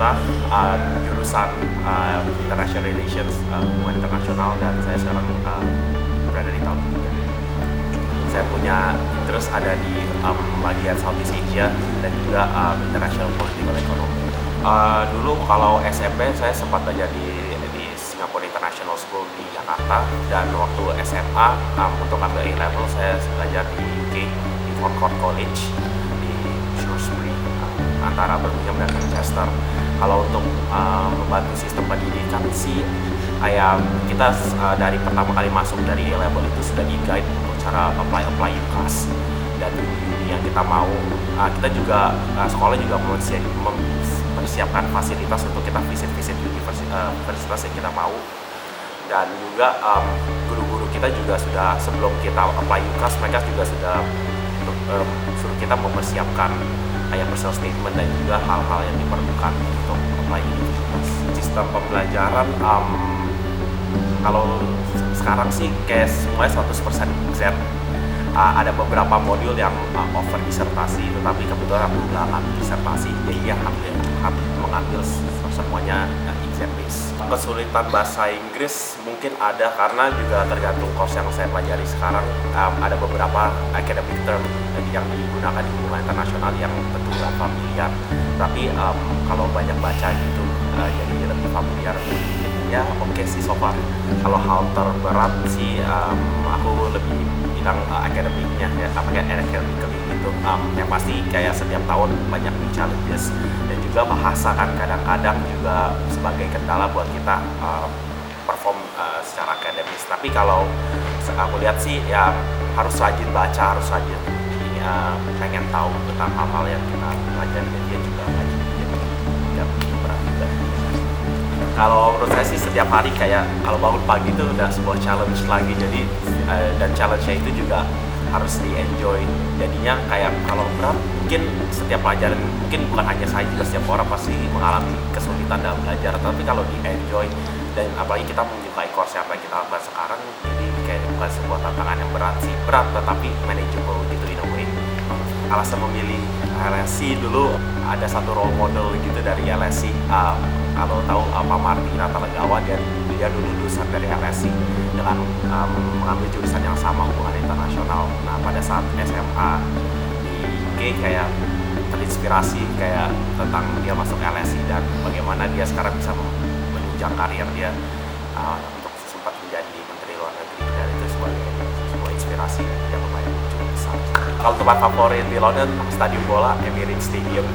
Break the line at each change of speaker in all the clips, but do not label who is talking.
Jakarta, jurusan International Relations, hubungan internasional, dan saya sekarang berada di tahun ketiga. Saya punya terus ada di bagian Southeast Asia dan juga International Political Economy. Dulu kalau SMP saya sempat belajar di Singapore International School di Jakarta, dan waktu SMA untuk ambil A-level saya belajar di UK di Concord College di Shrewsbury, antara Birmingham dan Manchester. Kalau untuk membantu sistem pendidikan sih, kita dari pertama kali masuk dari A-level itu sudah di-guide untuk cara apply UCAS dan uni yang kita mau. Kita juga sekolah juga mempersiapkan fasilitas untuk kita visit universitas yang kita mau, dan juga guru-guru kita juga sudah, sebelum kita apply UCAS, mereka juga sudah suruh kita mempersiapkan personal statement dan juga hal-hal yang diperlukan untuk apply universitas. Sistem pembelajaran kalau sekarang sih kayak semuanya 100% exam. Ada beberapa modul yang offer disertasi, tetapi kebetulan aku nggak ngambil disertasi, jadi ya mengambil semuanya exam based. Kesulitan bahasa Inggris mungkin ada, karena juga tergantung course yang saya pelajari sekarang. Ada beberapa academic term yang digunakan di hubungan internasional yang tentu nggak familiar, tapi kalau banyak baca gitu jadi lebih familiar. Ya oke sih so far. Kalau hal terberat sih aku lebih bilang akademiknya ya, academically gitu. Yang pasti kayak setiap tahun banyak new challenges, dan juga bahasa kan kadang-kadang juga sebagai kendala buat kita perform secara akademis. Tapi kalau aku lihat sih ya harus rajin baca, harus rajin pengen tahu tentang hal-hal yang kita pelajari, dan dia juga rajin, jadi nggak begitu berat juga. Kalau menurut saya sih setiap hari kayak kalau bangun pagi itu udah sebuah challenge lagi, jadi dan challenge-nya itu juga harus di-enjoy. Jadinya kayak kalau berat mungkin setiap pelajaran, mungkin bukan hanya saya, juga setiap orang pasti mengalami kesulitan dalam belajar, tapi kalau di-enjoy dan apalagi kita menyukai course apa yang kita lakukan sekarang, jadi kayak bukan sebuah tantangan yang berat sih, berat tetapi manageable gitu in a way. Alasan memilih LSI dulu, ada satu role model gitu dari LSI. Kalau tahu Pak Marty Natalegawa, dia dulu lulusan dari LSI dengan mengambil jurusan yang sama, hubungan internasional. Nah pada saat SMA di UK kayak terinspirasi kayak tentang dia masuk LSI dan bagaimana dia sekarang bisa menunjang karir dia untuk sempat menjadi Menteri Luar Negeri, dan itu sebuah inspirasi yang lumayan cukup besar. Kalau tempat favorit di London, stadion bola, Emirates Stadium.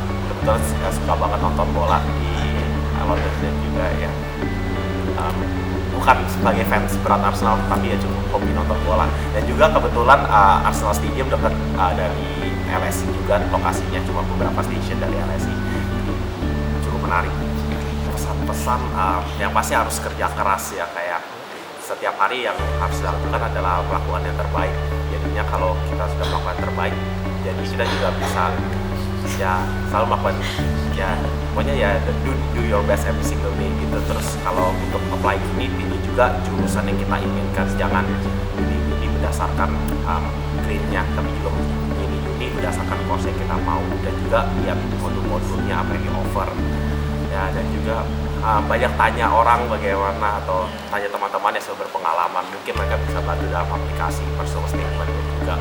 Kebetulan saya suka banget nonton bola di London, dan juga ya bukan sebagai fans berat Arsenal, tapi ya cukup hobi nonton bola. Dan juga kebetulan Arsenal Stadium dekat dari LSI juga, lokasinya cuma beberapa stasiun dari LSI, cukup menarik. Pesan-pesan yang pasti harus kerja keras ya, kayak setiap hari yang harus dilakukan adalah melakukan yang terbaik. Jadinya kalau kita sudah melakukan yang terbaik, jadi kita juga bisa ya selalu melakukan ya pokoknya ya do your best every single day gitu. Terus kalau untuk apply uni, pilih juga jurusan yang kita inginkan, jangan pilih berdasarkan grade-nya, tapi juga pilih uni berdasarkan course yang kita mau, dan juga lihat modul-modulnya apa yang di offer ya. Dan juga banyak tanya orang bagaimana, atau tanya teman-teman yang sudah berpengalaman, mungkin mereka bisa bantu dalam aplikasi personal statement dan juga